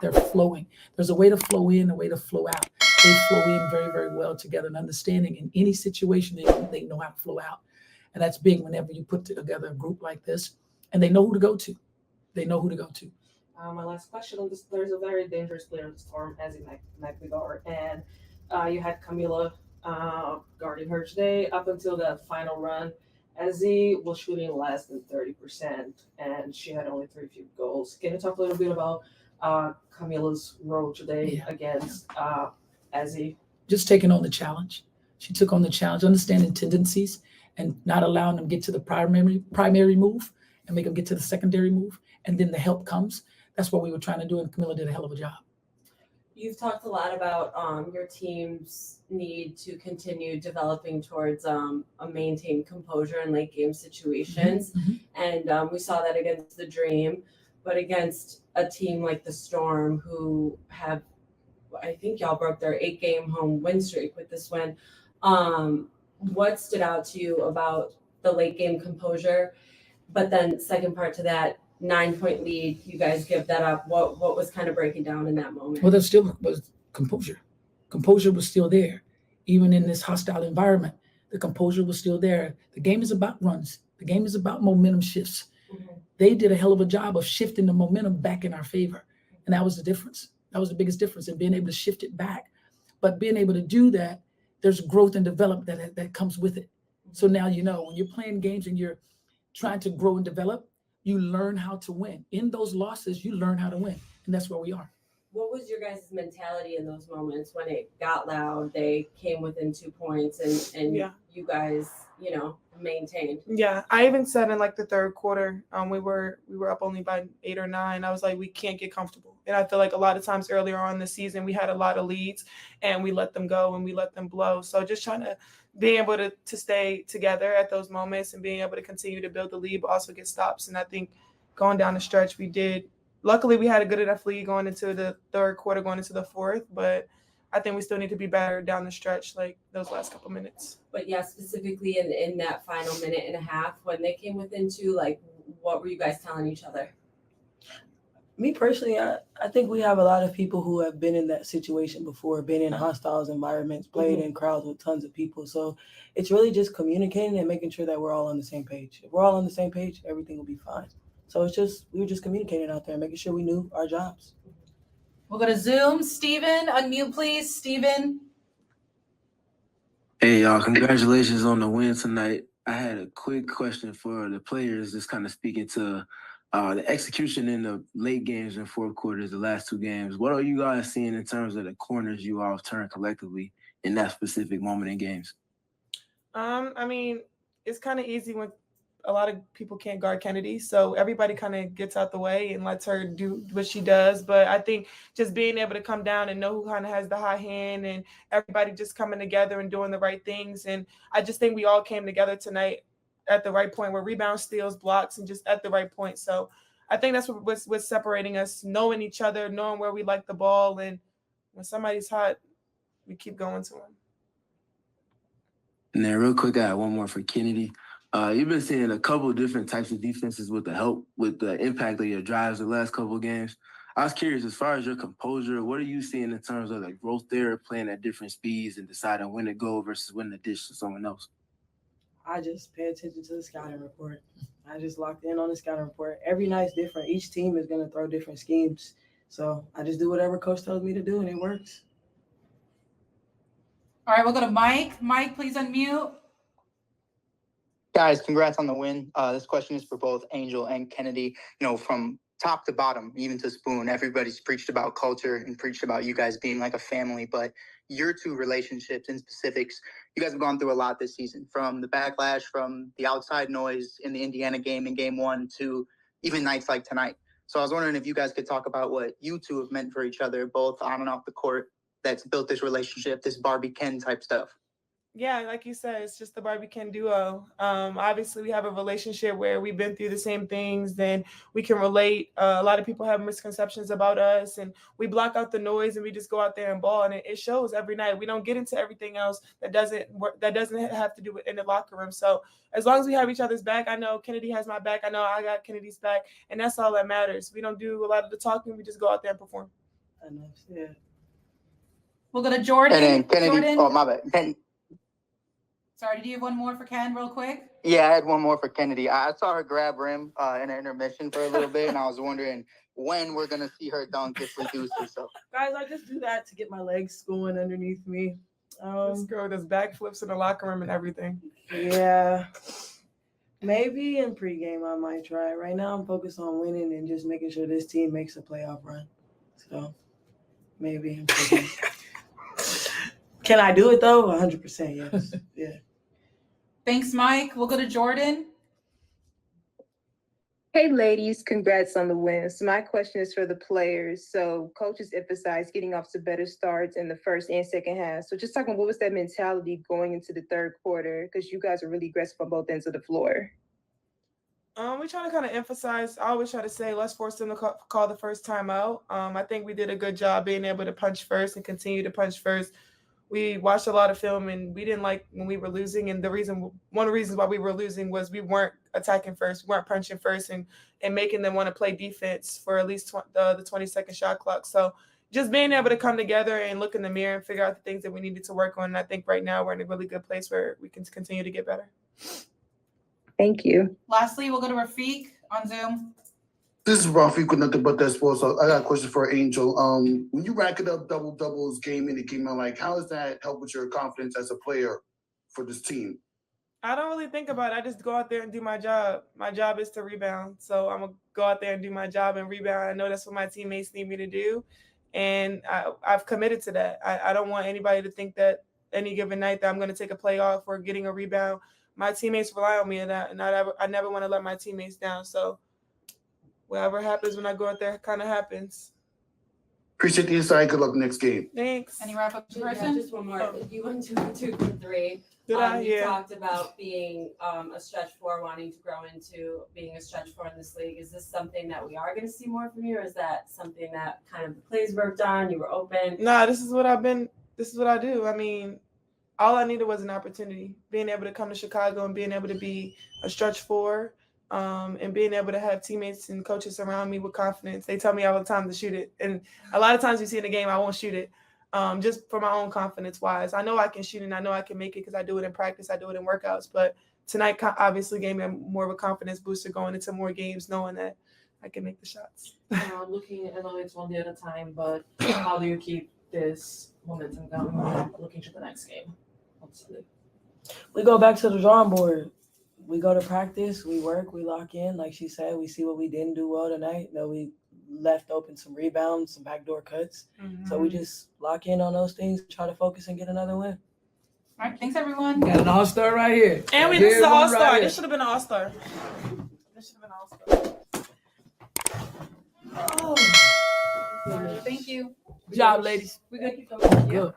they're flowing. There's a way to flow in, a way to flow out. They flow in very, very well together and understanding in any situation they know how to flow out. And that's big whenever you put together a group like this and they know who to go to. They know who to go to. My last question on this: there's a very dangerous player in the Storm, as in McVigar, and you had Camila guarding her today up until the final run. Ezzy was shooting less than 30%, and she had only 3 field goals. Can you talk a little bit about Camila's role today against Ezzy? Just taking on the challenge. She took on the challenge, understanding tendencies, and not allowing them to get to the primary move and make them get to the secondary move, and then the help comes. That's what we were trying to do, and Camila did a hell of a job. You've talked a lot about your team's need to continue developing towards a maintained composure in late game situations. And we saw that against the Dream, but against a team like the Storm, who have, I think y'all broke their 8-game home win streak with this win. What stood out to you about the late game composure? But then second part to that, 9-point lead, you guys give that up. What was kind of breaking down in that moment? Well, there still was composure. Composure was still there. Even in this hostile environment, the composure was still there. The game is about runs. The game is about momentum shifts. They did a hell of a job of shifting the momentum back in our favor. And that was the difference. That was the biggest difference in being able to shift it back. But being able to do that, there's growth and development that comes with it. So now you know when you're playing games and you're trying to grow and develop, you learn how to win. In those losses, you learn how to win. And that's where we are. What was your guys' mentality in those moments when it got loud? They came within 2 points and you guys, maintained. Yeah, I even said in like the third quarter, we were up only by 8 or 9. I was like, we can't get comfortable. And I feel like a lot of times earlier on in the season, we had a lot of leads and we let them go and we let them blow. So just trying to be able to stay together at those moments and being able to continue to build the lead, but also get stops. And I think going down the stretch, we did. Luckily, we had a good enough lead going into the third quarter, going into the fourth, but I think we still need to be better down the stretch, like those last couple minutes. But yeah, specifically in that final minute and a half, when they came within 2, like, what were you guys telling each other? Me personally, I think we have a lot of people who have been in that situation before, been in hostile environments, played in crowds with tons of people. So it's really just communicating and making sure that we're all on the same page. If we're all on the same page, everything will be fine. So we were just communicating out there, making sure we knew our jobs. We'll go to Zoom. Steven, unmute, please. Steven. Hey, y'all. Congratulations on the win tonight. I had a quick question for the players, just kind of speaking to the execution in the late games and fourth quarters, the last 2 games. What are you guys seeing in terms of the corners you all have turned collectively in that specific moment in games? I mean, it's kind of easy when a lot of people can't guard Kennedy. So everybody kind of gets out the way and lets her do what she does. But I think just being able to come down and know who kind of has the high hand and everybody just coming together and doing the right things. And I just think we all came together tonight at the right point where rebounds, steals, blocks, and just at the right point. So I think that's what's separating us, knowing each other, knowing where we like the ball. And when somebody's hot, we keep going to them. And then real quick, I have one more for Kennedy. You've been seeing a couple of different types of defenses with the impact of your drives the last couple of games. I was curious, as far as your composure, what are you seeing in terms of the growth there, playing at different speeds and deciding when to go versus when to dish to someone else? I just pay attention to the scouting report. I just locked in on the scouting report. Every night's different. Each team is going to throw different schemes. So I just do whatever coach tells me to do, and it works. All right, we'll go to Mike. Mike, please unmute. Guys, congrats on the win. This question is for both Angel and Kennedy. From top to bottom, even to Spoon, everybody's preached about culture and preached about you guys being like a family. But your 2 relationships in specifics, you guys have gone through a lot this season, from the backlash, from the outside noise in the Indiana game in game 1 to even nights like tonight. So I was wondering if you guys could talk about what you 2 have meant for each other, both on and off the court, that's built this relationship, this Barbie Ken type stuff. Yeah, like you said, it's just the Barbican duo. Obviously, we have a relationship where we've been through the same things, then we can relate. A lot of people have misconceptions about us, and we block out the noise and we just go out there and ball, and it shows every night. We don't get into everything else that doesn't work, that doesn't have to do with in the locker room. So as long as we have each other's back, I know Kennedy has my back. I know I got Kennedy's back, and that's all that matters. We don't do a lot of the talking. We just go out there and perform. Enough said. We'll go to Jordan. And then Kennedy, Jordan. oh, my bad. Sorry, did you have one more for Ken real quick? Yeah, I had one more for Kennedy. I saw her grab rim in an intermission for a little bit, and I was wondering when we're going to see her dunk if we do see so. Guys, I just do that to get my legs going underneath me. This girl does backflips in the locker room and everything. Yeah. Maybe in pregame I might try. Right now I'm focused on winning and just making sure this team makes a playoff run. So maybe in pregame. Can I do it though? 100% yes. Yeah. Thanks, Mike. We'll go to Jordan. Hey, ladies, congrats on the wins. My question is for the players. So coaches emphasize getting off to better starts in the first and second half. So just talking, what was that mentality going into the third quarter? Because you guys are really aggressive on both ends of the floor. We try to kind of emphasize, I always try to say, let's force them to call the first time out. I think we did a good job being able to punch first and continue to punch first. We watched a lot of film and we didn't like when we were losing. And one of the reasons why we were losing was we weren't attacking first. We weren't punching first and making them want to play defense for at least the 20-second shot clock. So just being able to come together and look in the mirror and figure out the things that we needed to work on. And I think right now we're in a really good place where we can continue to get better. Thank you. Lastly, we'll go to Rafiq on Zoom. This is Rafiq with Nothing But That Sports. So I got a question for Angel. When you rack it up doubles game in and game out, like how does that help with your confidence as a player for this team? I don't really think about it. I just go out there and do my job. My job is to rebound. So I'm going to go out there and do my job and rebound. I know that's what my teammates need me to do. And I've committed to that. I don't want anybody to think that any given night that I'm going to take a play off or getting a rebound. My teammates rely on me in that, and I never want to let my teammates down. So whatever happens when I go out there kind of happens. Appreciate the insight. Good luck next game. Thanks. Any wrap up Yeah, person? just one more. You went 2 for 3. Did I? You Yeah. talked about being a stretch four, wanting to grow into being a stretch four in this league. Is this something that we are going to see more from you, or is that something that kind of the plays worked on? You were open. Nah, this is what I do. I mean, all I needed was an opportunity. Being able to come to Chicago and being able to be a stretch four, and being able to have teammates and coaches around me with confidence. They tell me all the time to shoot it. And a lot of times you see in the game, I won't shoot it. Just for my own confidence wise. I know I can shoot and I know I can make it because I do it in practice. I do it in workouts. But tonight obviously gave me more of a confidence booster going into more games, knowing that I can make the shots. Looking, I know it's one day at a time, but how do you keep this momentum going looking to the next game on Sunday? We go back to the drawing board. We go to practice, we work, we lock in. Like she said, we see what we didn't do well tonight. That we left open some rebounds, some backdoor cuts. Mm-hmm. So we just lock in on those things, try to focus and get another win. All right, thanks everyone. Got an all-star right here. And this is an all-star. This should have been an all-star. This should have been an all-star. Thank you. Good job, ladies. We good? Good.